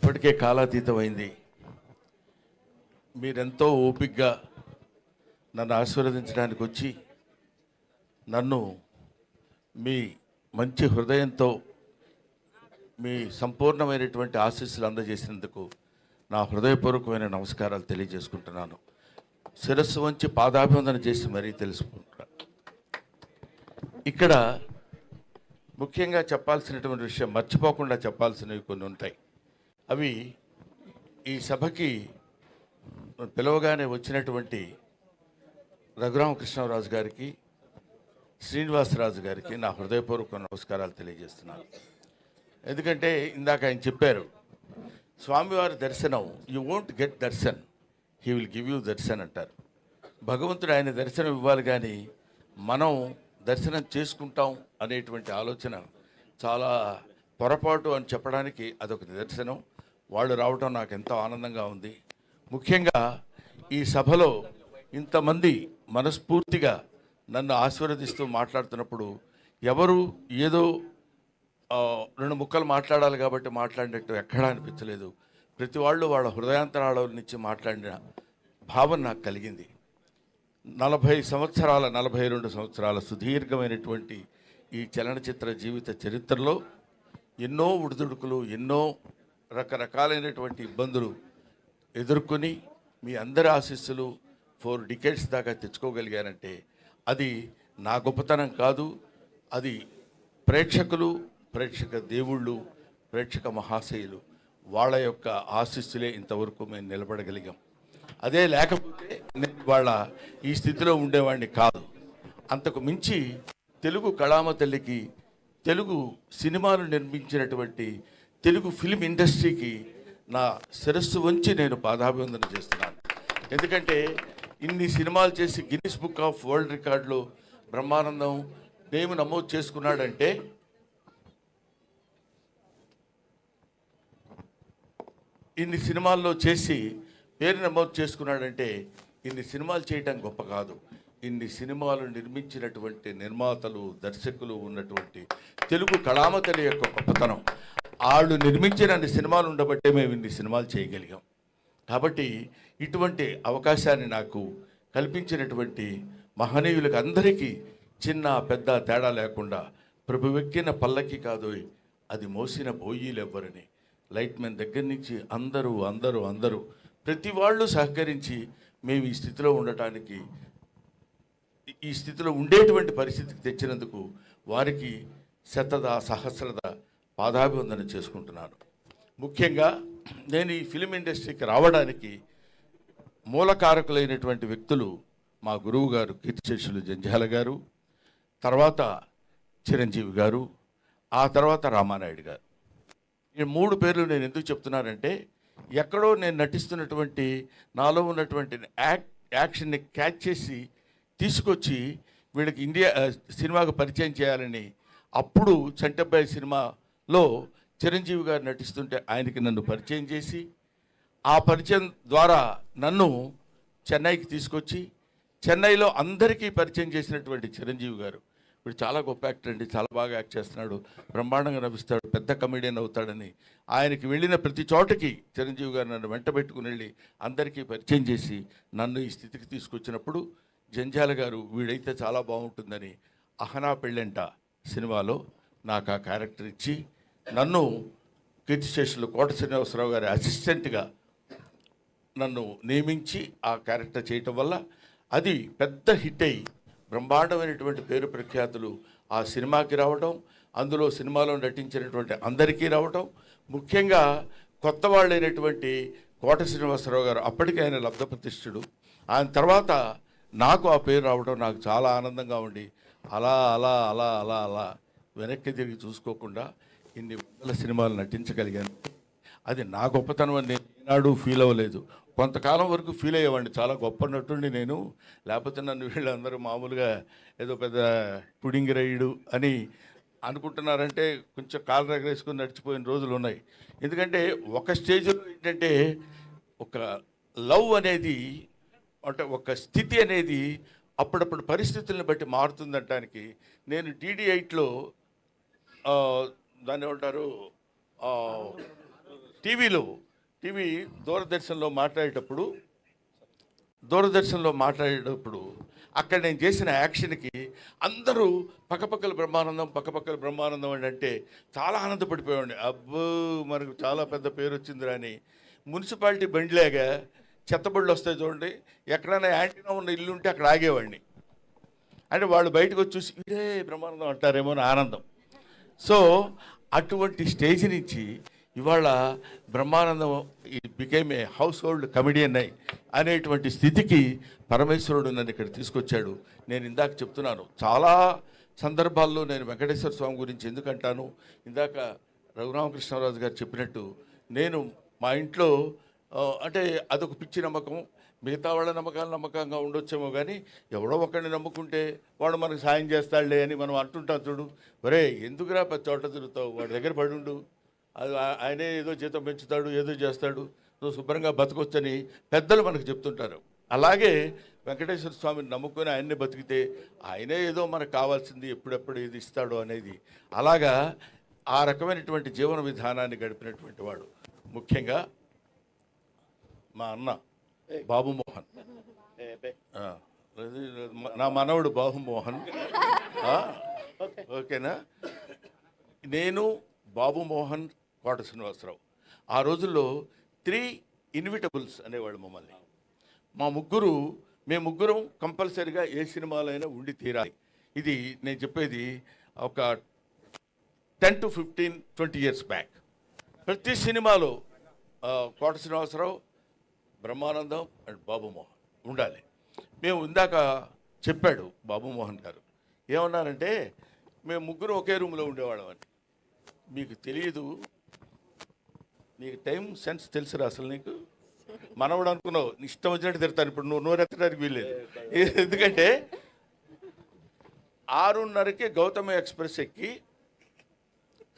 ఇప్పటికే కాలాతీతమైంది. మీరెంతో ఓపికగా నన్ను ఆశీర్వదించడానికి వచ్చి నన్ను మీ మంచి హృదయంతో మీ సంపూర్ణమైనటువంటి ఆశీస్సులు అందజేసినందుకు నా హృదయపూర్వకమైన నమస్కారాలు తెలియజేసుకుంటున్నాను. శిరస్సు వంచి పాదాభివందన చేసి మరీ తెలుసుకుంటున్నాను. ఇక్కడ ముఖ్యంగా చెప్పాల్సినటువంటి విషయం, మర్చిపోకుండా చెప్పాల్సినవి కొన్ని ఉంటాయి. అవి ఈ సభకి పిలవగానే వచ్చినటువంటి రఘురామకృష్ణరాజు గారికి, శ్రీనివాసరాజు గారికి నా హృదయపూర్వక నమస్కారాలు తెలియజేస్తున్నాను. ఎందుకంటే ఇందాక ఆయన చెప్పారు, స్వామివారి దర్శనం you won't get Darshan, he will give you Darshan అంటారు. భగవంతుడు ఆయన దర్శనం ఇవ్వాలి, కానీ మనం దర్శనం చేసుకుంటాం అనేటువంటి ఆలోచన చాలా పొరపాటు అని చెప్పడానికి అదొక నిదర్శనం. వాళ్ళు రావటం నాకు ఎంతో ఆనందంగా ఉంది. ముఖ్యంగా ఈ సభలో ఇంతమంది మనస్ఫూర్తిగా నన్ను ఆశీర్వదిస్తూ మాట్లాడుతున్నప్పుడు ఎవరు ఏదో రెండు ముక్కలు మాట్లాడాలి కాబట్టి మాట్లాడినట్టు ఎక్కడా అనిపించలేదు. ప్రతి వాళ్ళు వాళ్ళ హృదయాంతరాల నుంచి మాట్లాడిన భావన నాకు కలిగింది. 42 సంవత్సరాల సుదీర్ఘమైనటువంటి ఈ చలనచిత్ర జీవిత చరిత్రలో ఎన్నో ఉడుదుడుకులు, ఎన్నో రకరకాలైనటువంటి ఇబ్బందులు ఎదుర్కొని మీ అందరి ఆశీస్సులు 4 డికేడ్స్ దాకా తెచ్చుకోగలిగానంటే అది నా గొప్పతనం కాదు. అది ప్రేక్షకులు, ప్రేక్షక దేవుళ్ళు, ప్రేక్షక మహాశయులు వాళ్ళ యొక్క ఆశీస్సులే ఇంతవరకు మేము నిలబడగలిగాం. అదే లేకపోతే నేను వాళ్ళ ఈ స్థితిలో ఉండేవాడిని కాదు. అంతకు మించి తెలుగు కళామ తల్లికి, తెలుగు సినిమాలు నిర్మించినటువంటి తెలుగు ఫిలిం ఇండస్ట్రీకి నా శిరస్సు వంచి నేను పాదాభివందన చేస్తున్నాను. ఎందుకంటే ఇన్ని సినిమాలు చేసి గిన్నిస్ బుక్ ఆఫ్ వరల్డ్ రికార్డులో బ్రహ్మానందం నేమ్ నమోదు చేసుకున్నాడంటే, ఇన్ని సినిమాల్లో చేసి పేరు నమోదు చేసుకున్నాడంటే ఇన్ని సినిమాలు చేయటం గొప్ప కాదు. ఇన్ని సినిమాలు నిర్మించినటువంటి నిర్మాతలు, దర్శకులు ఉన్నటువంటి తెలుగు కళామతలి యొక్క గొప్పతనం. వాళ్ళు నిర్మించిన అన్ని సినిమాలు ఉండబట్టే మేము ఇన్ని సినిమాలు చేయగలిగాం. కాబట్టి ఇటువంటి అవకాశాన్ని నాకు కల్పించినటువంటి మహనీయులకు అందరికీ చిన్న పెద్ద తేడా లేకుండా, ప్రభువెక్కిన పల్లకి కాదు అది మోసిన బోయీలు ఎవ్వరని, లైట్ మ్యాన్ దగ్గర నుంచి అందరూ ప్రతి వాళ్ళు సహకరించి మేము ఈ స్థితిలో ఉండటానికి, ఈ స్థితిలో ఉండేటువంటి పరిస్థితికి తెచ్చినందుకు వారికి సహస్రద పాదాభివందన చేసుకుంటున్నాను. ముఖ్యంగా నేను ఈ ఫిలిం ఇండస్ట్రీకి రావడానికి మూలకారకులైనటువంటి వ్యక్తులు మా గురువు గారు కీర్తిశేషులు జంధ్యాల గారు, తర్వాత చిరంజీవి గారు, ఆ తర్వాత రామానాయుడు గారు. ఈ 3 పేర్లు నేను ఎందుకు చెప్తున్నానంటే, ఎక్కడో నేను నటిస్తున్నటువంటి నాలో ఉన్నటువంటి యాక్షన్ని క్యాచ్ చేసి తీసుకొచ్చి వీళ్ళకి ఇండియా సినిమాకు పరిచయం చేయాలని, అప్పుడు చంటబ్బాయి సినిమాలో చిరంజీవి గారు నటిస్తుంటే ఆయనకి నన్ను పరిచయం చేసి, ఆ పరిచయం ద్వారా నన్ను చెన్నైకి తీసుకొచ్చి చెన్నైలో అందరికీ పరిచయం చేసినటువంటి చిరంజీవి గారు, వీడు చాలా గొప్ప యాక్టర్ అండి, చాలా బాగా యాక్ట్ చేస్తున్నాడు, బ్రహ్మాండంగా నవ్విస్తాడు, పెద్ద కమెడియన్ అవుతాడని ఆయనకి వెళ్ళిన ప్రతి చోటకి చిరంజీవి గారు నన్ను వెంట పెట్టుకుని వెళ్ళి అందరికీ పరిచయం చేసి నన్ను ఈ స్థితికి తీసుకొచ్చినప్పుడు జంధ్యాల గారు వీడైతే చాలా బాగుంటుందని అహనా పెళ్ళంట సినిమాలో నాకు ఆ క్యారెక్టర్ ఇచ్చి నన్ను కీర్తిశేషులు కోట శ్రీనివాసరావు గారి అసిస్టెంట్గా నన్ను నియమించి ఆ క్యారెక్టర్ చేయటం వల్ల అది పెద్ద హిట్ అయ్యి బ్రహ్మాండమైనటువంటి పేరు ప్రఖ్యాతులు ఆ సినిమాకి రావడం, అందులో సినిమాలో నటించినటువంటి అందరికీ రావటం, ముఖ్యంగా కొత్త వాళ్ళైనటువంటి కోట శ్రీనివాసరావు గారు, అప్పటికే ఆయన లబ్ధప్రతిష్ఠుడు, ఆయన తర్వాత నాకు ఆ పేరు రావడం నాకు చాలా ఆనందంగా ఉండి అలా అలా అలా అలా అలా వెనక్కి తిరిగి చూసుకోకుండా ఇన్ని వందల సినిమాలు నటించగలిగాను. అది నా గొప్పతనం అని నేను ఈనాడు ఫీల్ అవ్వలేదు. కొంతకాలం వరకు ఫీల్ అయ్యేవాడిని, చాలా గొప్ప నటుండి నేను, లేకపోతే నన్ను వీళ్ళందరూ మామూలుగా ఏదో పెద్ద పుడింగి రైడు అని అనుకుంటున్నారంటే కొంచెం కాలు రగరేసుకొని నడిచిపోయిన రోజులు ఉన్నాయి. ఎందుకంటే ఒక స్టేజ్లో ఏంటంటే ఒక లవ్ అనేది, అంటే ఒక స్థితి అనేది అప్పుడప్పుడు పరిస్థితులను బట్టి మారుతుందనటానికి నేను DD8లో దాన్ని ఏమంటారు టీవీ దూరదర్శన్లో మాట్లాడేటప్పుడు అక్కడ నేను చేసిన యాక్షన్కి అందరూ పక్కపక్కల బ్రహ్మానందం అని అంటే చాలా ఆనందపడిపోయాడు. అబ్బో మనకు చాలా పెద్ద పేరు వచ్చిందిరా అని. మున్సిపాలిటీ బండిలాగా చెత్తబళ్ళు వస్తాయి చూడండి, ఎక్కడైనా యాంటీనా ఉన్న ఇల్లు ఉంటే అక్కడ ఆగేవాడిని. అంటే వాళ్ళు బయటకు వచ్చి చూసి ఇదే బ్రహ్మానందం అంటారేమో అని ఆనందం. సో అటువంటి స్టేజ్ నుంచి ఇవాళ Brahmanandam became a house hold comedian అనేటువంటి స్థితికి పరమేశ్వరుడు నన్ను ఇక్కడ తీసుకొచ్చాడు. నేను ఇందాక చెప్తున్నాను, చాలా సందర్భాల్లో నేను వెంకటేశ్వర స్వామి గురించి ఎందుకంటాను, ఇందాక రఘురామకృష్ణరాజు గారు చెప్పినట్టు నేను మా ఇంట్లో అంటే అదొక పిచ్చి నమ్మకం. మిగతా వాళ్ళ నమ్మకంగా ఉండొచ్చేమో కానీ ఎవడో ఒకరిని నమ్ముకుంటే వాడు మనకు సాయం చేస్తాడులే అని మనం అంటుంటాం చూడు. ఒరే ఎందుకురా పెద్ద చోట తిరుగుతావు, వాడి దగ్గర పడుండు, అది ఆయనే ఏదో జీతం పెంచుతాడు, ఏదో చేస్తాడు, నువ్వు శుభ్రంగా బతకొచ్చని పెద్దలు మనకు చెప్తుంటారు. అలాగే వెంకటేశ్వర స్వామిని నమ్ముకొని ఆయన్ని బతికితే ఆయనే ఏదో మనకు కావాల్సింది ఎప్పుడెప్పుడు ఏది ఇస్తాడో అనేది, అలాగా ఆ రకమైనటువంటి జీవన విధానాన్ని గడిపినటువంటి వాడు. ముఖ్యంగా మా అన్న బాబు మోహన్, నా మనవడు బాబు మోహన్, ఓకేనా. నేను బాబు మోహన్, కోట శ్రీనివాసరావు ఆ రోజుల్లో 3 ఇన్విటబుల్స్ అనేవాళ్ళు మమ్మల్ని. మేము ముగ్గురం కంపల్సరీగా ఏ సినిమాలైనా ఉండి తీరాలి. ఇది నేను చెప్పేది ఒక 10 to 15, 20 years బ్యాక్. ప్రతి సినిమాలో కోట శ్రీనివాసరావు, బ్రహ్మానందం అండ్ బాబు మోహన్ ఉండాలి. మేము ఇందాక చెప్పాడు బాబు మోహన్ గారు ఏమన్నారంటే, మేము ముగ్గురు ఒకే రూమ్లో ఉండేవాళ్ళం అని. మీకు తెలియదు, నీకు టైం సెన్స్ తెలుసురా అసలు. నీకు మనవడు అనుకున్నావు, ఇష్టం వచ్చినట్టు తిడతాను. ఇప్పుడు నువ్వు నోరెత్తడానికి వీల్లేదు. ఎందుకంటే 6:30కి గౌతమ ఎక్స్ప్రెస్ ఎక్కి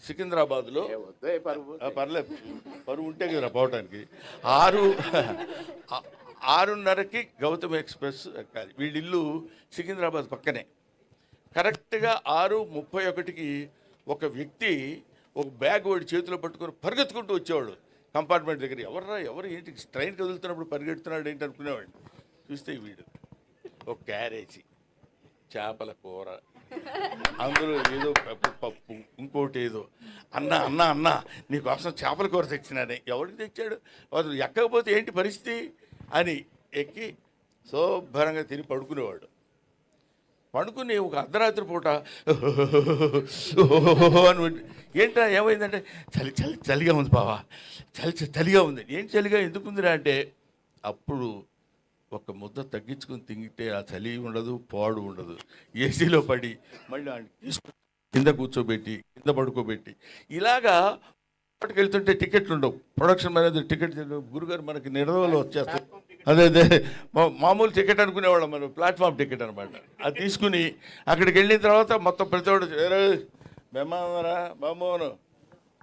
సికింద్రాబాద్లో, పర్లేదు పరువు ఉంటే కదా పోవటానికి, 6:30కి గౌతమ ఎక్స్ప్రెస్ ఎక్కాలి. వీళ్ళిల్లు సికింద్రాబాద్ పక్కనే. కరెక్ట్గా 6:31కి ఒక వ్యక్తి ఒక బ్యాగ్ వాడి చేతిలో పట్టుకొని పరిగెత్తుకుంటూ వచ్చేవాడు కంపార్ట్మెంట్ దగ్గర. ఎవరు ఏంటి ట్రైన్ కదులుతున్నప్పుడు పరిగెడుతున్నాడు ఏంటి అనుకునేవాడు. చూస్తే వీడు ఒక క్యారేజీ చేపల కూర, అందులో ఏదో పప్పు, ఇంకోటి ఏదో. అన్న నీకోసం చేపల కూర తెచ్చినానే. ఎవరికి తెచ్చాడు, అసలు ఎక్కకపోతే ఏంటి పరిస్థితి అని ఎక్కి శుభ్రంగా తిని పడుకునేవాడు. పండుకుని ఒక అర్ధరాత్రి పూట అని ఏంటా ఏమైందంటే, చలిగా ఉంది బావా, చలిగా ఉంది. ఏంటి చలిగా ఎందుకుందిరా అంటే, అప్పుడు ఒక ముద్ద తగ్గించుకుని తింగితే ఆ చలి ఉండదు, పాడు ఉండదు. ఏసీలో పడి మళ్ళీ కింద కూర్చోబెట్టి కింద పడుకోబెట్టి ఇలాగా వెళ్తుంటే టికెట్లు ఉండవు. ప్రొడక్షన్ మేనేజర్ టికెట్ గురుగారు మనకి నిర్వహణలో వచ్చేస్తాయి. అదే మామూలు టికెట్ అనుకునేవాళ్ళం మనం, ప్లాట్ఫామ్ టికెట్ అనమాట. అది తీసుకుని అక్కడికి వెళ్ళిన తర్వాత మొత్తం ప్రతివాడు బెమ్మారా బామ్మోను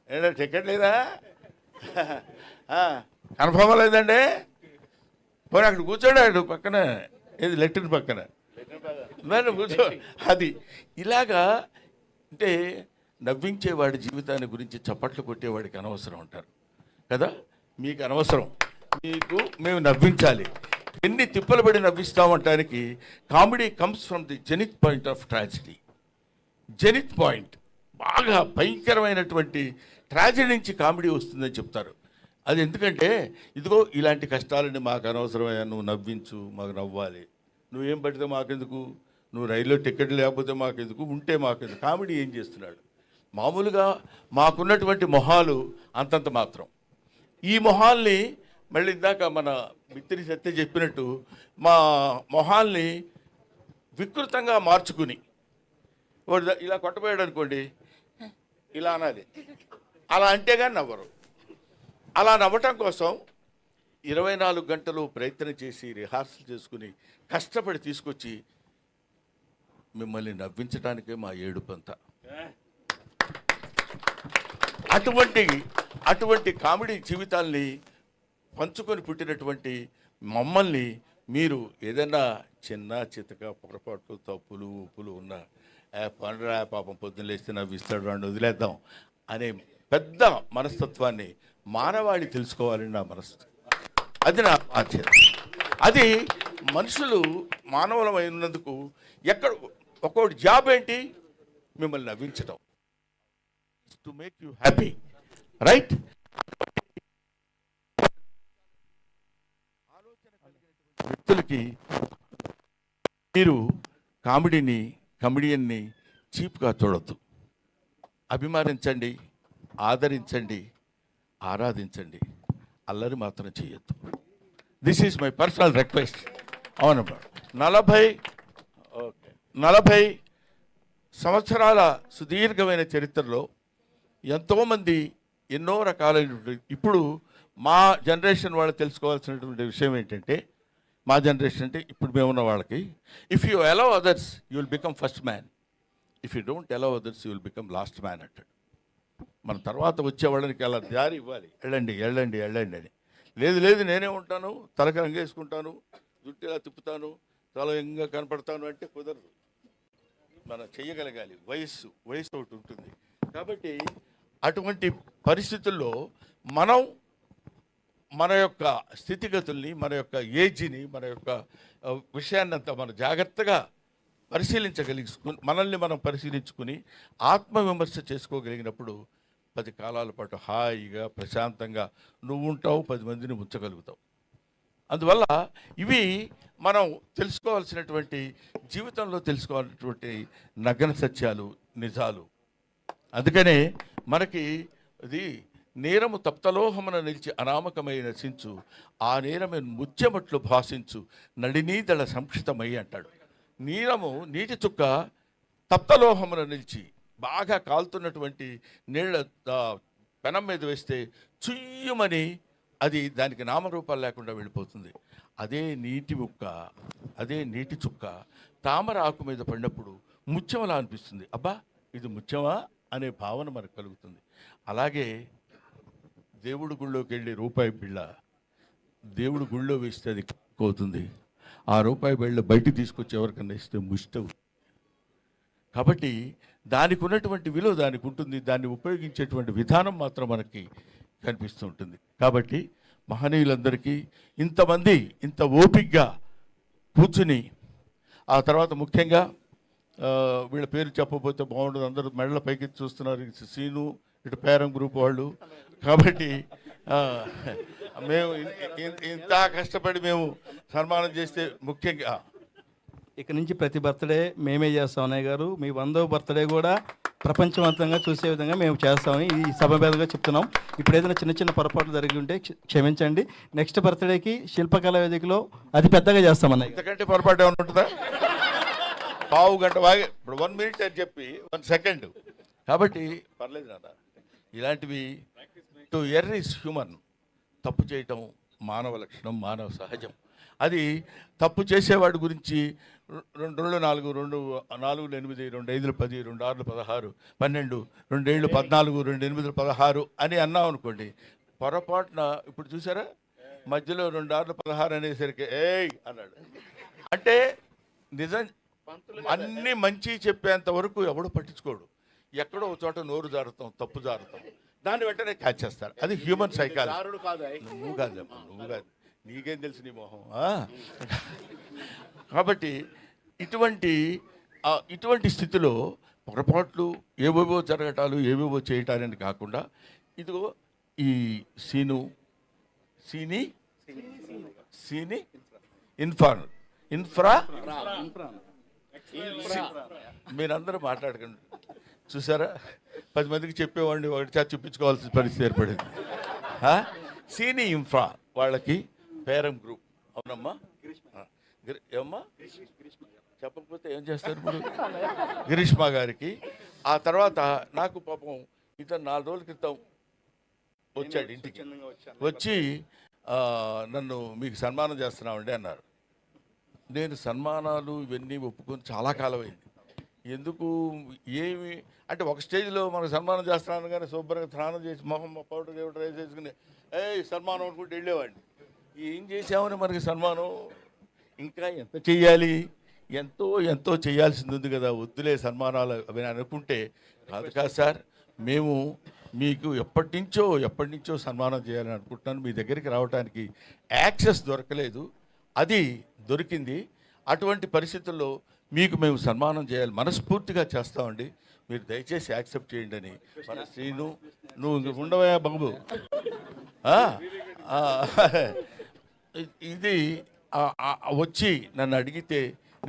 ఏంటో టికెట్ లేదా, కన్ఫర్మ్ లేదండి, పోనీ అక్కడ కూర్చోడాడు పక్కన, ఏది లెట్రిన్ పక్కన కూర్చో. అది ఇలాగా అంటే నవ్వించేవాడి జీవితాన్ని గురించి చప్పట్లు కొట్టేవాడికి అనవసరం అంటారు కదా. మీకు అనవసరం, మీకు మేము నవ్వించాలి. ఎన్ని తిప్పలు పడి నవ్విస్తామంటానికి comedy comes from the zenith point of tragedy. Zenith point బాగా భయంకరమైనటువంటి ట్రాజడీ నుంచి కామెడీ వస్తుందని చెప్తారు. అది ఎందుకంటే ఇదిగో ఇలాంటి కష్టాలని మాకు అనవసరమయ్యా, నువ్వు నవ్వించు, మాకు నవ్వాలి. నువ్వేం పడితే మాకెందుకు, నువ్వు రైల్లో టికెట్ లేకపోతే మాకెందుకు, ఉంటే మాకెందుకు. కామెడీ ఏం చేస్తున్నాడు, మామూలుగా మాకున్నటువంటి మొహాలు అంతంత మాత్రం. ఈ మొహాల్ని మళ్ళీ ఇందాక మన మిత్రి సత్య చెప్పినట్టు మా మొహాల్ని వికృతంగా మార్చుకుని, వాడు ఇలా కొట్టబోయాడు అనుకోండి, ఇలా అనాలి, అలా అంటే కానీ నవ్వరు. అలా నవ్వటం కోసం 24 గంటలు ప్రయత్నం చేసి రిహార్సల్ చేసుకుని కష్టపడి తీసుకొచ్చి మిమ్మల్ని నవ్వించడానికే మా ఏడుపంతా. అటువంటి కామెడీ జీవితాల్ని పంచుకొని పుట్టినటువంటి మమ్మల్ని మీరు ఏదైనా చిన్న చితక పొరపాట్లు తప్పులు ఉప్పులు ఉన్న పండురా పాపం పొద్దున్న లేస్తే నవ్విస్తాడు అని వదిలేద్దాం అనే పెద్ద మనస్తత్వాన్ని మానవాళి తెలుసుకోవాలని నా మనసు. అది నా బాధ్యత. అది మనుషులు మానవులమైనందుకు ఎక్కడ ఒక్కొక్కటి జాబ్ ఏంటి, మిమ్మల్ని నవ్వించడం, to make you happy, right? వ్యక్తులకి మీరు కమెడియన్ని చీప్గా చూడొద్దు. అభిమానించండి, ఆదరించండి, ఆరాధించండి, అల్లరి మాత్రం చేయొద్దు. This is my personal request. అవునమ్మా. 40 సంవత్సరాల సుదీర్ఘమైన చరిత్రలో ఎంతోమంది ఎన్నో రకాలైనటువంటి, ఇప్పుడు మా జనరేషన్ వాళ్ళు తెలుసుకోవాల్సినటువంటి విషయం ఏంటంటే, మా జనరేషన్ అంటే ఇప్పుడు మేమున్న వాళ్ళకి, if you allow others you will become first man, if you don't allow others you will become last man అంటాడు. మన తర్వాత వచ్చే వాళ్ళకి అలా దారి ఇవ్వాలి, వెళ్ళండి వెళ్ళండి వెళ్ళండి అని. లేదు లేదు నేనే ఉంటాను, తలకి రంగేసుకుంటాను, జుట్టు ఇలా తిప్పుతాను, చాలా యంగా కనపడతాను అంటే కుదరదు. మనం చెయ్యగలగాలి. వయస్సు ఒకటి ఉంటుంది. కాబట్టి అటువంటి పరిస్థితుల్లో మనం మన యొక్క స్థితిగతుల్ని, మన యొక్క ఏజ్ని, మన యొక్క విషయాన్నంతా మనం జాగ్రత్తగా మనల్ని మనం పరిశీలించుకుని ఆత్మవిమర్శ చేసుకోగలిగినప్పుడు 10 కాలాల పాటు హాయిగా ప్రశాంతంగా నువ్వు ఉంటావు, 10 మందిని ఉంచగలుగుతావు. అందువల్ల ఇవి మనం తెలుసుకోవాల్సినటువంటి, జీవితంలో తెలుసుకోవాల్సినటువంటి నగ్న సత్యాలు, నిజాలు. అందుకనే మనకి ఇది నేరము తప్తలోహమున నిలిచి అనామకమై నశించు, ఆ నేరము ముత్యమట్లు భాషించు, నడినీదళ సంక్షితమై అంటాడు. నీటి చుక్క తప్తలోహమున నిలిచి బాగా కాలుతున్నటువంటి నీళ్ళ పెనం మీద వేస్తే చుయ్యమని అది దానికి నామరూపాలు లేకుండా వెళ్ళిపోతుంది. అదే నీటి చుక్క తామర ఆకు మీద పడినప్పుడు ముత్యంలా అనిపిస్తుంది. అబ్బా ఇది ముత్యమా అనే భావన మనకు కలుగుతుంది. అలాగే దేవుడి గుళ్ళోకి వెళ్ళి రూపాయి బిళ్ళ దేవుడి గుళ్ళో వేస్తే అది పోతుంది. ఆ రూపాయి బిళ్ళ బయటికి తీసుకొచ్చి ఎవరికన్నా ఇస్తే ముష్టవు. కాబట్టి దానికి ఉన్నటువంటి విలువ దానికి ఉంటుంది. దాన్ని ఉపయోగించేటువంటి విధానం మాత్రం మనకి కనిపిస్తూ ఉంటుంది. కాబట్టి మహనీయులందరికీ ఇంతమంది ఇంత ఓపికగా కూర్చుని, ఆ తర్వాత ముఖ్యంగా వీళ్ళ పేరు చెప్పబోతే బాగుండదు, అందరూ మెడల పైకి చూస్తున్నారు, సీను ఇటు పేరం గ్రూప్ వాళ్ళు. కాబట్టి మేము ఇంత కష్టపడి మేము సన్మానం చేస్తే ముఖ్యంగా ఇక నుంచి ప్రతి బర్త్డే మేమే చేస్తాం. అన్నయ్య గారు, మీ 100వ బర్త్డే కూడా ప్రపంచవంతంగా చూసే విధంగా మేము చేస్తామని ఈ సభ మీదుగా చెప్తున్నాం. ఇప్పుడు ఏదైనా చిన్న చిన్న పొరపాట్లు జరిగి ఉంటే క్షమించండి. నెక్స్ట్ బర్త్డేకి శిల్పకళా వేదికలో అది పెద్దగా చేస్తాం అన్నయ్య. ఇంతకంటే పొరపాటు ఏమైనా ఉంటుందా? పావు గంట వాగి ఇప్పుడు 1 minute అని చెప్పి 1 second. కాబట్టి పర్లేదు నాన్న. ఇలాంటివి టు ఎర్ర్ ఈజ్ హ్యూమన్. తప్పు చేయటం మానవ లక్షణం, మానవ సహజం. అది తప్పు చేసేవాడి గురించి 2 4 2 4 8 2 5 10 2 6 16 12 2 7 14 2 8 16 అని అన్నాం అనుకోండి, పొరపాటున ఇప్పుడు చూసారా మధ్యలో 2 6 16 అనేసరికి ఏయ్ అన్నాడు అంటే నిజం. అన్ని మంచి చెప్పేంత వరకు ఎవడు పట్టించుకోడు. ఎక్కడో ఒక చోట నోరు జారుతాం, తప్పు జారుతాం, దాన్ని వెంటనే క్యాచ్ చేస్తారు. అది హ్యూమన్ సైకాలజీ. నువ్వు కాదమ్మా, నువ్వు కాదు, నీకేం తెలుసు నీ మొహం. కాబట్టి ఇటువంటి స్థితిలో పొరపాట్లు ఏవేవో జరగటాలు, ఏవేవో చేయటాలని కాకుండా ఇదిగో ఈ సీని ఇన్ఫ్రా మీరందరూ మాట్లాడకండి. చూసారా, 10 మందికి చెప్పేవాడిని ఒకటి చూపించుకోవాల్సిన పరిస్థితి ఏర్పడింది. సీని ఇన్ఫ్రా వాళ్ళకి పేరం గ్రూప్. అవునమ్మా, ఏమమ్మా చెప్పకపోతే ఏం చేస్తారు ఇప్పుడు? గిరీష్మా గారికి. ఆ తర్వాత నాకు పాపం ఇతను 4 రోజుల క్రితం వచ్చాడు ఇంటికి. వచ్చి నన్ను మీకు సన్మానం చేస్తున్నామండి అన్నారు. నేను సన్మానాలు ఇవన్నీ ఒప్పుకొని చాలా కాలం అయింది. ఎందుకు ఏమి అంటే ఒక స్టేజ్లో మనకు సన్మానం చేస్తున్నాను కానీ శుభ్రంగా స్నానం చేసి మొహం పౌడర్ రైస్ చేసుకుని సన్మానం అనుకుంటూ వెళ్ళేవాడిని. ఏం చేసామని మనకి సన్మానం, ఇంకా ఎంత చెయ్యాలి, ఎంతో చేయాల్సింది ఉంది కదా, వద్దులే సన్మానాలు అవి అనుకుంటే కాదు సార్. మేము మీకు ఎప్పటి నుంచో సన్మానం చేయాలని అనుకుంటున్నాను. మీ దగ్గరికి రావడానికి యాక్సెస్ దొరకలేదు, అది దొరికింది. అటువంటి పరిస్థితుల్లో మీకు మేము సన్మానం చేయాలి, మనస్ఫూర్తిగా చేస్తామండి. మీరు దయచేసి యాక్సెప్ట్ చేయండి అని. మన శ్రీను, నువ్వు ఉండవా బాబు? ఇది వచ్చి నన్ను అడిగితే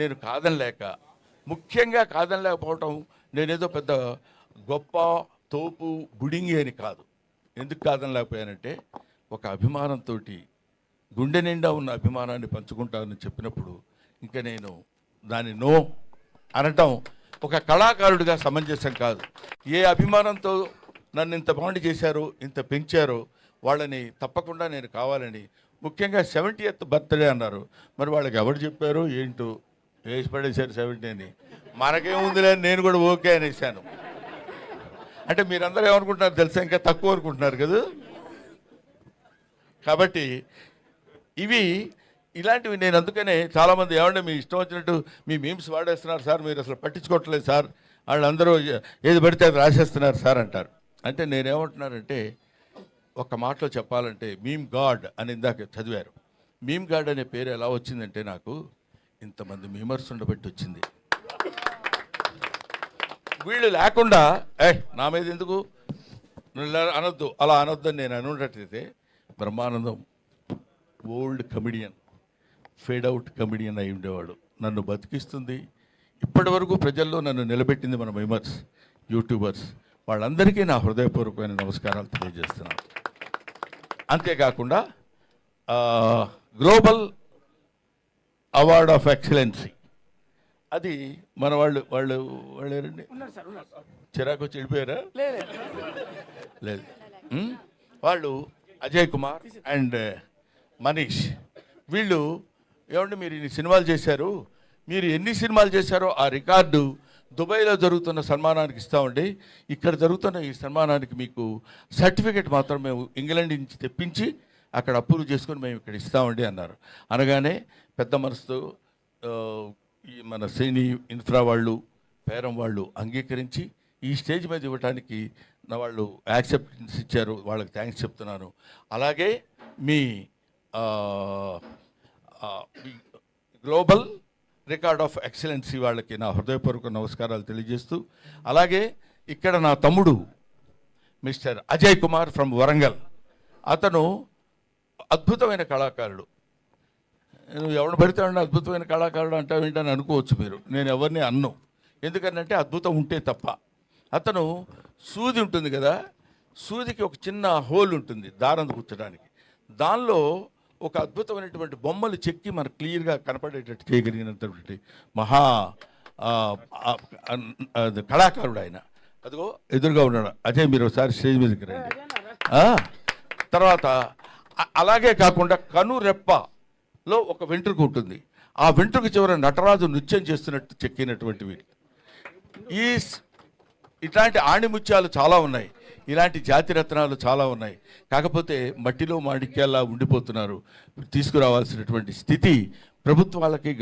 నేను కాదనలేక, ముఖ్యంగా కాదనలేకపోవటం నేనేదో పెద్ద గొప్ప తోపు బుడింగి అని కాదు. ఎందుకు కాదనలేకపోయానంటే, ఒక అభిమానంతో, గుండె నిండా ఉన్న అభిమానాన్ని పంచుకుంటానని చెప్పినప్పుడు ఇంకా నేను దాన్ని నో అనటం ఒక కళాకారుడిగా సమంజసం కాదు. ఏ అభిమానంతో నన్ను ఇంత బాండ్ చేశారో, ఇంత పెంచారో వాళ్ళని తప్పకుండా నేను కావాలని. ముఖ్యంగా 70th బర్త్డే అన్నారు. మరి వాళ్ళకి ఎవరు చెప్పారు ఏంటో, వేసి పడేశారు 70 అని. మనకేముందిలే, నేను కూడా ఓకే అనేసాను. అంటే మీరందరూ ఏమనుకుంటున్నారు తెలుసా, ఇంకా తక్కువ అనుకుంటున్నారు కదా. కాబట్టి ఇలాంటివి నేను అందుకనే చాలామంది ఏమంటే మీ ఇష్టం వచ్చినట్టు మీ మీమ్స్ వాడేస్తున్నారు సార్, మీరు అసలు పట్టించుకోవట్లేదు సార్, వాళ్ళందరూ ఏది పడితే అది రాసేస్తున్నారు సార్ అంటారు. అంటే నేనేమంటున్నానంటే, ఒక మాటలో చెప్పాలంటే మీమ్ గాడ్ అని ఇందాక చదివారు. మీమ్ గాడ్ అనే పేరు ఎలా వచ్చిందంటే, నాకు ఇంతమంది మీమర్స్ ఉండబట్టి వచ్చింది. వీళ్ళు లేకుండా నా మీద ఎందుకు అనొద్దు, అలా అనొద్దు అని నేను అనున్నట్టయితే, Brahmanandam old comedian, fade out comedian అయి ఉండేవాడు. నన్ను బతికిస్తుంది, ఇప్పటి వరకు ప్రజల్లో నన్ను నిలబెట్టింది మన మీమర్స్, యూట్యూబర్స్. వాళ్ళందరికీ నా హృదయపూర్వకమైన నమస్కారాలు తెలియజేస్తున్నాను. అంతేకాకుండా గ్లోబల్ అవార్డ్ ఆఫ్ ఎక్సలెన్సీ, అది మన వాళ్ళు ఎవరండి, చిరాకు వచ్చి వెళ్ళిపోయారా? లేదు, వాళ్ళు అజయ్ కుమార్ అండ్ మనీష్, వీళ్ళు ఏమంటే మీరు ఇన్ని సినిమాలు చేశారు, మీరు ఎన్ని సినిమాలు చేశారో ఆ రికార్డు దుబాయ్లో జరుగుతున్న సన్మానానికి ఇస్తామండి, ఇక్కడ జరుగుతున్న ఈ సన్మానానికి మీకు సర్టిఫికెట్ మాత్రం మేము ఇంగ్లాండ్ నుంచి తెప్పించి అక్కడ అప్రూవ్ చేసుకొని మేము ఇక్కడ ఇస్తామండి అన్నారు. అనగానే పెద్ద మనసుతో ఈ మన శ్రేణి ఇన్ఫ్రా వాళ్ళు, పేరం వాళ్ళు అంగీకరించి ఈ స్టేజ్ మీద ఇవ్వడానికి నా వాళ్ళు యాక్సెప్టెన్స్ ఇచ్చారు, వాళ్ళకి థ్యాంక్స్ చెప్తున్నాను. అలాగే మీ గ్లోబల్ రికార్డ్ ఆఫ్ ఎక్సలెన్సీ వాళ్ళకి నా హృదయపూర్వక నమస్కారాలు తెలియజేస్తూ, అలాగే ఇక్కడ నా తమ్ముడు మిస్టర్ అజయ్ కుమార్ ఫ్రమ్ వరంగల్, అతను అద్భుతమైన కళాకారుడు. నువ్వు ఎవరిని పడితే అద్భుతమైన కళాకారుడు అంటావు ఏంటని అనుకోవచ్చు మీరు, నేను ఎవరిని అన్ను, ఎందుకంటే అద్భుతం ఉంటే తప్ప. అతను సూది ఉంటుంది కదా, సూదికి ఒక చిన్న హోల్ ఉంటుంది దారం కూర్చడానికి, దానిలో ఒక అద్భుతమైనటువంటి బొమ్మలు చెక్కి మనకు క్లియర్గా కనపడేటట్టు చేయగలిగినటువంటి మహా కళాకారుడు ఆయన. అదిగో ఎదురుగా ఉన్నాడు అజయ్, మీరు ఒకసారి స్టేజ్ మీదకి రండి. తర్వాత అలాగే కాకుండా కనురెప్పలో ఒక వెంట్రుక ఉంటుంది, ఆ వెంట్రుక చివర నటరాజు నృత్యం చేస్తున్నట్టు చెక్కినటువంటి వీళ్ళు. ఇట్లాంటి ఆణిముత్యాలు చాలా ఉన్నాయి, ఇలాంటి జాతిరత్నాలు చాలా ఉన్నాయి. కాకపోతే మట్టిలో మాణిక్యాల్లా ఉండిపోతున్నారు. తీసుకురావాల్సినటువంటి స్థితి ప్రభుత్వాలకి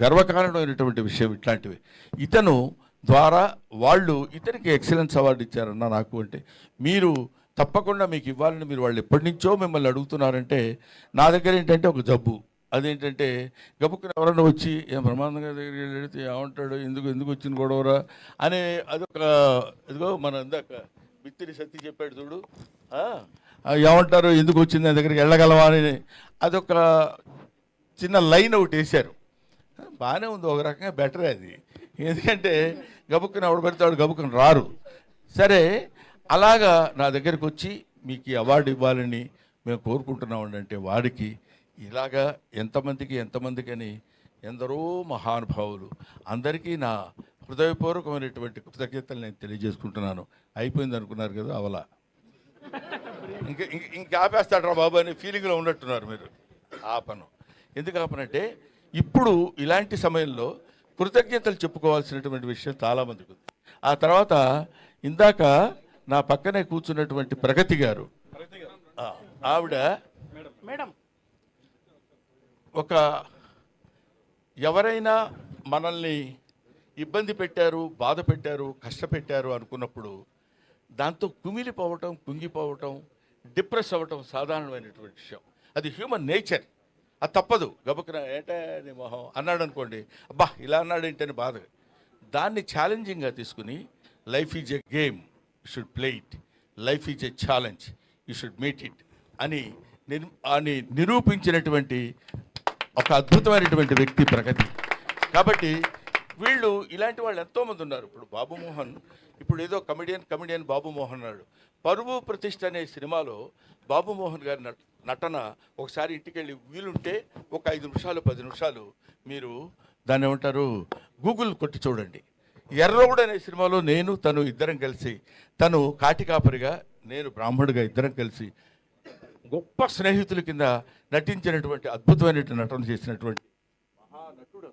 గర్వకారణమైనటువంటి విషయం ఇట్లాంటివి. ఇతను ద్వారా వాళ్ళు ఇతనికి ఎక్సలెన్స్ అవార్డు ఇచ్చారన్న నాకు. అంటే మీరు తప్పకుండా మీకు ఇవ్వాలని మీరు వాళ్ళు ఎప్పటి నుంచో మిమ్మల్ని అడుగుతున్నారంటే, నా దగ్గర ఏంటంటే ఒక జబ్బు, అదేంటంటే గబుక్కుని ఎవరన్నా వచ్చి ఏం బ్రహ్మాండంగా దగ్గరికి వెళితే ఏమంటాడు, ఎందుకు వచ్చిన గొడవరా అనే అదొక, ఇదిగో మన ఇందాక బిత్తిరి సత్తి చెప్పాడు చూడు, ఏమంటారు ఎందుకు వచ్చింది నా దగ్గరికి వెళ్ళగలవా అని, అదొక చిన్న లైన్ ఒకటి వేశారు. బాగానే ఉంది, ఒక రకంగా బెటరే అది. ఎందుకంటే గబుక్కుని ఎవడు పెడతాడు, గబుక్కుని రారు. సరే, అలాగా నా దగ్గరికి వచ్చి మీకు ఈ అవార్డు ఇవ్వాలని మేము కోరుకుంటున్నామండి అంటే, వాడికి ఇలాగా ఎంతమందికి అని ఎందరో మహానుభావులు అందరికీ నా హృదయపూర్వకమైనటువంటి కృతజ్ఞతలు నేను తెలియజేసుకుంటున్నాను. అయిపోయింది అనుకున్నారు కదా, అవలా ఇంకా ఆపేస్తాడ్రా బాబు అనే ఫీలింగ్లో ఉన్నట్టున్నారు మీరు. ఆపను. ఎందుకు ఆపనంటే, ఇప్పుడు ఇలాంటి సమయంలో కృతజ్ఞతలు చెప్పుకోవాల్సినటువంటి విషయం చాలామందికి ఉంది. ఆ తర్వాత ఇందాక నా పక్కనే కూర్చున్నటువంటి ప్రగతి గారు, ఆవిడ మేడం, ఒక ఎవరైనా మనల్ని ఇబ్బంది పెట్టారు, బాధ పెట్టారు, కష్టపెట్టారు అనుకున్నప్పుడు దాంతో కుమిలిపోవటం, కుంగిపోవటం, డిప్రెస్ అవ్వటం సాధారణమైనటువంటి విషయం. అది హ్యూమన్ నేచర్. అది తప్పదు. గబుక్కున ఏంటే నీ మొహం అన్నాడు అనుకోండి, అబ్బా ఇలా అన్నాడు ఏంటని బాధ. దాన్ని ఛాలెంజింగ్గా తీసుకుని life is a game, you should play it. Life is a challenge, you should meet it అని నిరూపించినటువంటి ఒక అద్భుతమైనటువంటి వ్యక్తి ప్రగతి. కాబట్టి వీళ్ళు ఇలాంటి వాళ్ళు ఎంతోమంది ఉన్నారు. ఇప్పుడు బాబు మోహన్, ఇప్పుడు ఏదో కమిడియన్ బాబు మోహన్ అన్నాడు. పరువు ప్రతిష్ఠ అనే సినిమాలో బాబు మోహన్ గారి నటన ఒకసారి ఇంటికి వెళ్ళి వీలుంటే ఒక 5 నిమిషాలు 10 నిమిషాలు మీరు దాన్ని ఏమంటారు గూగుల్ కొట్టి చూడండి. ఎర్రగూడ అనే సినిమాలో నేను తను ఇద్దరం కలిసి, తను కాటికాపరిగా నేను బ్రాహ్మణుడిగా ఇద్దరం కలిసి గొప్ప స్నేహితుల కింద నటించినటువంటి అద్భుతమైనటువంటి నటన చేసినటువంటి మహానటుడు.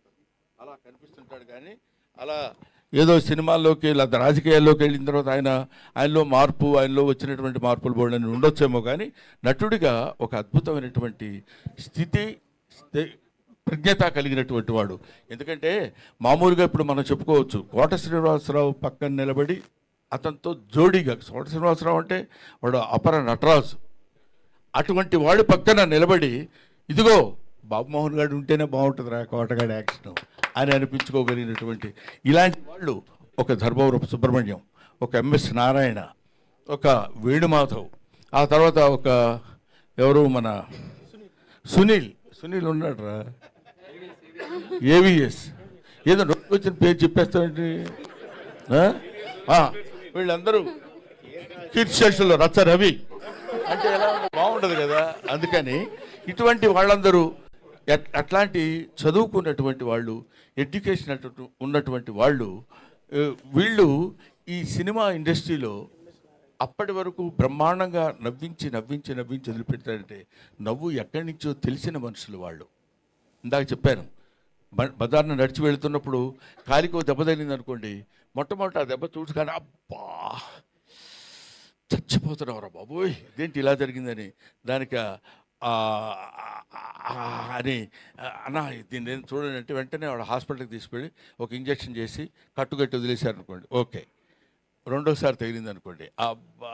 అలా కనిపిస్తుంటాడు కానీ అలా ఏదో సినిమాల్లోకి లేదా రాజకీయాల్లోకి వెళ్ళిన తర్వాత ఆయనలో వచ్చినటువంటి మార్పులు బోర్డని ఉండొచ్చేమో కానీ నటుడిగా ఒక అద్భుతమైనటువంటి ప్రజ్ఞత కలిగినటువంటి వాడు. ఎందుకంటే మామూలుగా ఇప్పుడు మనం చెప్పుకోవచ్చు, కోట శ్రీనివాసరావు పక్కన నిలబడి అతనితో జోడీగా, కోట శ్రీనివాసరావు అంటే వాడు అపర నటరాజు, అటువంటి వాడి పక్కన నిలబడి ఇదిగో బాబు మోహన్ గారు ఉంటేనే బాగుంటుందిరా కోటగాడి యాక్షన్ అని అనిపించుకోగలిగినటువంటి ఇలాంటి వాళ్ళు ఒక ధర్మవరపు సుబ్రహ్మణ్యం, ఒక ఎంఎస్ నారాయణ, ఒక వేణుమాధవ్, ఆ తర్వాత ఒక ఎవరు మన సునీల్ ఉన్నాడురా, ఏవిఎస్, ఏదో నోటికి వచ్చిన పేరు చెప్పేస్తామండి. వీళ్ళందరూ కీర్తిశేషులు రచ్చ రవి అంటే ఎలా బాగుంటుంది కదా. అందుకని ఇటువంటి వాళ్ళందరూ అట్లాంటి చదువుకున్నటువంటి వాళ్ళు, ఎడ్యుకేషన్ ఉన్నటువంటి వాళ్ళు, వీళ్ళు ఈ సినిమా ఇండస్ట్రీలో అప్పటి వరకు బ్రహ్మాండంగా నవ్వించి వదిలిపెడతారంటే నవ్వు ఎక్కడి నుంచో తెలిసిన మనుషులు వాళ్ళు. ఇందాక చెప్పాను, బజార్ను నడిచి వెళుతున్నప్పుడు కాలికో దెబ్బ తగిలింది అనుకోండి, మొట్టమొదటి ఆ దెబ్బ చూసుకొని అబ్బా చచ్చిపోతున్నావురా బాబోయ్ ఇదేంటి ఇలా జరిగిందని, దానికి అని అన్న దీన్ని నేను చూడండి అంటే వెంటనే వాడు హాస్పిటల్కి తీసుకెళ్ళి ఒక ఇంజక్షన్ చేసి కట్టుకట్టి వదిలేశారనుకోండి, ఓకే. రెండోసారి తగిలింది అనుకోండి, అబ్బా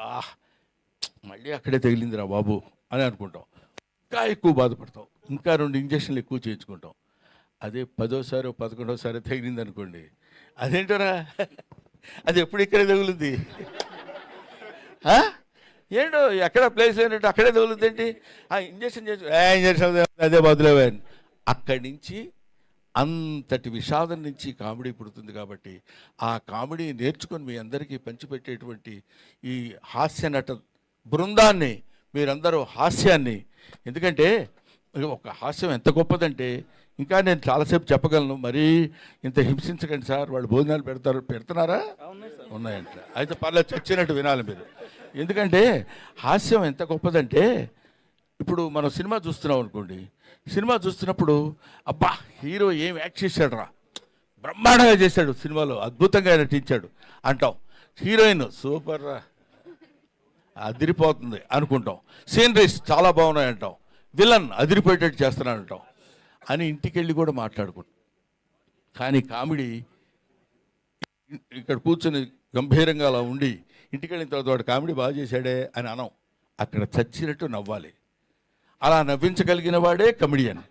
మళ్ళీ అక్కడే తగిలిందిరా బాబు అని అనుకుంటాం, ఇంకా ఎక్కువ బాధపడతాం, ఇంకా 2 ఇంజక్షన్లు ఎక్కువ చేయించుకుంటాం. అదే 10వ 11వ తగిలింది అనుకోండి, అదేంటోరా అది ఎప్పుడు ఇక్కడే తగులుద్ది, ఏంటో ఎక్కడ ప్లేస్ లేనట్టు అక్కడే తగులుద్ది ఏంటి, ఇంజక్షన్ అదే బదులేవా. అక్కడి నుంచి అంతటి విషాదం నుంచి కామెడీ పుడుతుంది. కాబట్టి ఆ కామెడీ నేర్చుకొని మీ అందరికీ పంచిపెట్టేటువంటి ఈ హాస్య నట బృందాన్ని, మీరందరూ హాస్యాన్ని, ఎందుకంటే ఒక హాస్యం ఎంత గొప్పదంటే ఇంకా నేను చాలాసేపు చెప్పగలను, మరీ ఇంత హింసించకండి సార్, వాళ్ళు భోజనాలు పెడుతున్నారా ఉన్నాయంట, అయితే పర్లేదు చచ్చినట్టు వినాలి మీరు. ఎందుకంటే హాస్యం ఎంత గొప్పదంటే ఇప్పుడు మనం సినిమా చూస్తున్నాం అనుకోండి, సినిమా చూస్తున్నప్పుడు అబ్బా హీరో ఏం యాక్ట్ చేశాడు రా, బ్రహ్మాండంగా చేశాడు, సినిమాలో అద్భుతంగా నటించాడు అంటాం, హీరోయిన్ సూపర్ రా అదిరిపోతుంది అనుకుంటాం, సీనరీస్ చాలా బాగున్నాయి అంటాం, విలన్ అదిరిపోయేటట్టు చేస్తున్నాడు అంటాం అని ఇంటికి వెళ్ళి కూడా మాట్లాడుకుంటాం. కానీ కామెడీ ఇక్కడ కూర్చొని గంభీరంగా అలా ఉండి ఇంటికి వెళ్ళిన తర్వాత వాడు కామెడీ బాగా చేశాడే అని అనం, అక్కడ చచ్చినట్టు నవ్వాలి. అలా నవ్వించగలిగిన వాడే కమెడియన్,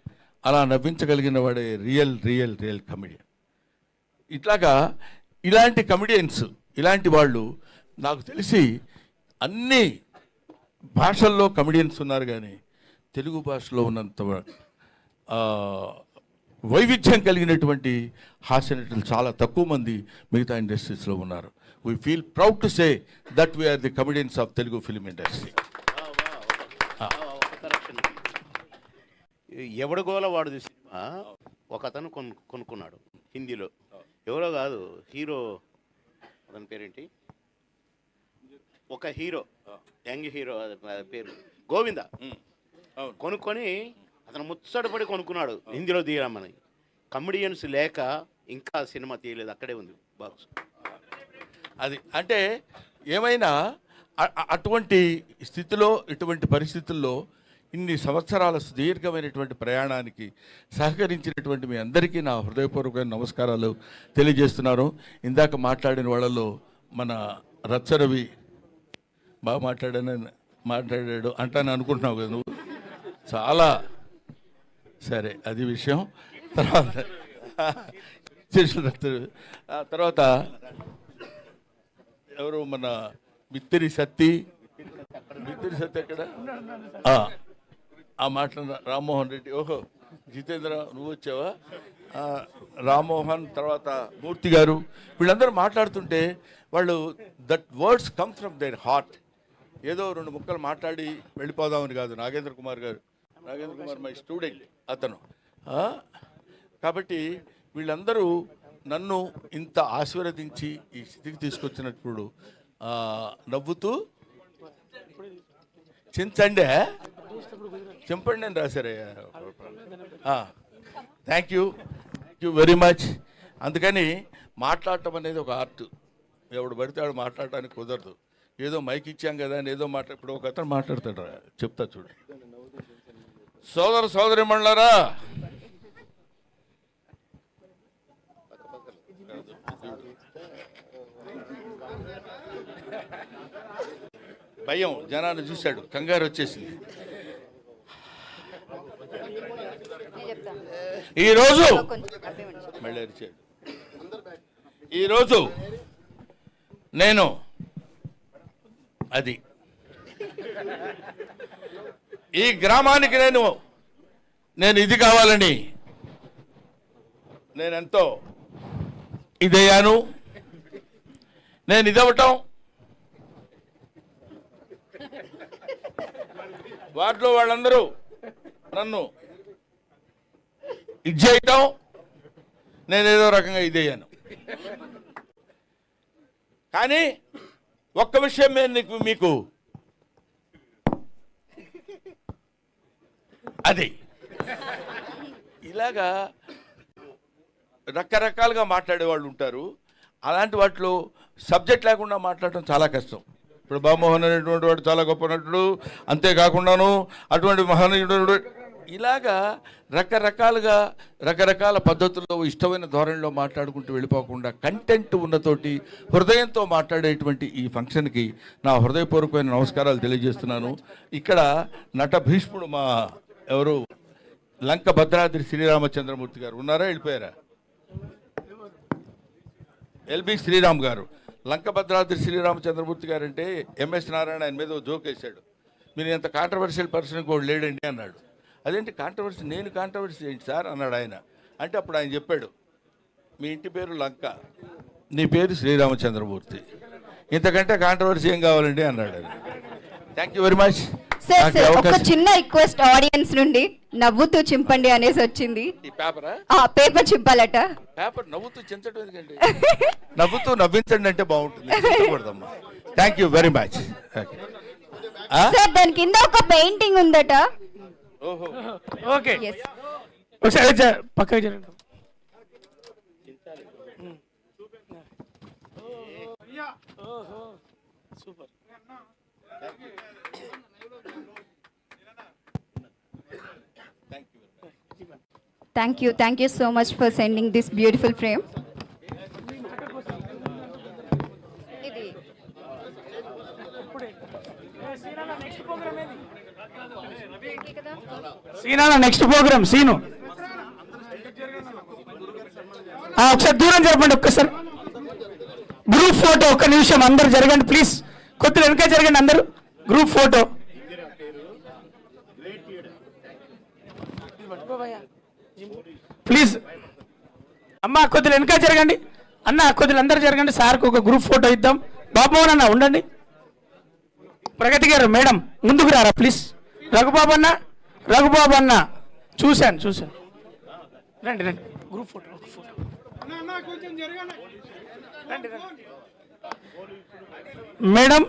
అలా నవ్వించగలిగిన వాడే రియల్ కమెడియన్. ఇట్లాగా ఇలాంటి కమెడియన్స్, ఇలాంటి వాళ్ళు నాకు తెలిసి అన్ని భాషల్లో కమెడియన్స్ ఉన్నారు, కానీ తెలుగు భాషలో ఉన్నంత వైవిధ్యం కలిగినటువంటి హాస్య నటులు చాలా తక్కువ మంది మిగతా ఇండస్ట్రీస్లో ఉన్నారు. We feel proud to say that we are the comedians of Telugu film industry. ఎవడగోల వాడు సినిమా ఒక అతను కొనుక్కున్నాడు హిందీలో, ఎవరో కాదు హీరో, అతని పేరేంటి, ఒక హీరో యంగ్ హీరో పేరు గోవింద, కొనుక్కొని అతను ముచ్చటపడి కొనుక్కున్నాడు హిందీలో తీయమని. కమెడియన్స్ లేక ఇంకా సినిమా తీయలేదు, అక్కడే ఉంది బాక్స్. అది అంటే ఏమైనా అటువంటి స్థితిలో, ఇటువంటి పరిస్థితుల్లో ఇన్ని సంవత్సరాల సుదీర్ఘమైనటువంటి ప్రయాణానికి సహకరించినటువంటి మీ అందరికీ నా హృదయపూర్వకమైన నమస్కారాలు తెలియజేస్తున్నాను. ఇందాక మాట్లాడిన వాళ్ళలో మన రచ్చరవి బాగా మాట్లాడాడు అంటాను అనుకుంటున్నావు కదా నువ్వు. చాలా సరే, అది విషయం. తర్వాత తర్వాత ఎవరు మన మిత్తిరి సత్తి ఎక్కడ ఆ మాటలు రామ్మోహన్ రెడ్డి, ఓహో జితేంద్ర నువ్వు వచ్చావా, రామ్మోహన్, తర్వాత మూర్తి గారు, వీళ్ళందరూ మాట్లాడుతుంటే వాళ్ళు that words come from their heart. ఏదో రెండు ముక్కలు మాట్లాడి వెళ్ళిపోదామని కాదు. నాగేంద్ర కుమార్ మై స్టూడెంట్ అతను. కాబట్టి వీళ్ళందరూ నన్ను ఇంత ఆశీర్వదించి ఈ స్థితికి తీసుకొచ్చినప్పుడు నవ్వుతూ చింపండి అని రాశారయ్యా. Thank you very much. అందుకని మాట్లాడటం అనేది ఒక ఆర్ట్. ఎవడు పడితే వాడు మాట్లాడటానికి కుదరదు. ఏదో మైక్ ఇచ్చాం కదా అని ఏదో ఇప్పుడు ఒక అతను మాట్లాడతాడు, చెప్తా చూడు. సోదరి మండలారా, భయం జనాన్ని చూశాడు, కంగారు వచ్చేసింది. ఈరోజు మళ్ళీ అరిచాడు. ఈరోజు నేను అది ఈ గ్రామానికి నేను ఇది కావాలని నేనెంతో ఇదయ్యాను. నేను ఇదవటం, వాటిలో వాళ్ళందరూ నన్ను ఇది చేయటం, నేను ఏదో రకంగా ఇదయ్యాను. కానీ ఒక్క విషయం నేను మీకు అది ఇలాగా రకరకాలుగా మాట్లాడే వాళ్ళు ఉంటారు. అలాంటి వాటిలో సబ్జెక్ట్ లేకుండా మాట్లాడటం చాలా కష్టం. ఇప్పుడు బామోహన్ అనేటువంటి వాడు చాలా గొప్ప నటుడు, అంతేకాకుండాను అటువంటి మహనీయుడు. ఇలాగా రకరకాల పద్ధతుల్లో ఇష్టమైన ధోరణిలో మాట్లాడుకుంటూ వెళ్ళిపోకుండా కంటెంట్ ఉన్నతోటి హృదయంతో మాట్లాడేటువంటి ఈ ఫంక్షన్కి నా హృదయపూర్వకమైన నమస్కారాలు తెలియజేస్తున్నాను. ఇక్కడ నట భీష్ముడు మా ఎవరు లంక భద్రాద్రి శ్రీరామచంద్రమూర్తి గారు ఉన్నారా, వెళ్ళిపోయారా? ఎల్బి శ్రీరామ్ గారు. లంక భద్రాద్రి శ్రీరామచంద్రమూర్తి గారు అంటే ఎంఎస్ నారాయణ ఆయన మీద జోక్ వేశాడు. మీరు ఎంత కాంట్రవర్షియల్ పర్సన్ కూడా లేడండి అన్నాడు. అదేంటి కాంట్రవర్సీ, నేను కాంట్రవర్సీ ఏంటి సార్ అన్నాడు ఆయన. అంటే అప్పుడు ఆయన చెప్పాడు, మీ ఇంటి పేరు లంక, నీ పేరు శ్రీరామచంద్రమూర్తి, ఇంతకంటే కాంట్రవర్సీ ఏం కావాలండి అన్నాడు ఆయన. Thank you very much. Sir ఒక చిన్న రిక్వెస్ట్ ఆడియన్స్ నుండి, నవ్వుతూ చింపండి అనేసి వచ్చింది. ఈ పేపరా? పేపర్ చింపాలట. పేపర్ నవ్వుతూ చించడం ఎందుకండి? నవ్వుతూ నవ్వించండి అంటే బాగుంటుంది. Thank you very much. Sir దాని కింద ఒక పెయింటింగ్ ఉందట. ఓహో, ఓకే, Yes. ఒకసారి పక్కకి జరగండి. Super. Thank you so much for sending this beautiful frame. ఇది సీనా నెక్స్ట్ ప్రోగ్రామ్ సీను. ఒకసారి దూరం జరపండి, ఒక్కసారి గ్రూప్ ఫోటో. ఒక్క నిమిషం అందరు జరగండి ప్లీజ్, కొద్దిగా వెనక జరగండి అందరూ. Group photo please. అమ్మ కొద్దిగా వెనక జరగండి, అన్న కొద్దిగా అందరు జరగండి. సార్కి ఒక గ్రూప్ ఫోటో ఇద్దాం. బాబుమోహన్ అన్న ఉండండి. ప్రగతి గారు మేడం ముందుకు రారా ప్లీజ్. రఘుబాబు అన్న చూశాను. రండి గ్రూప్ ఫోటో. మేడం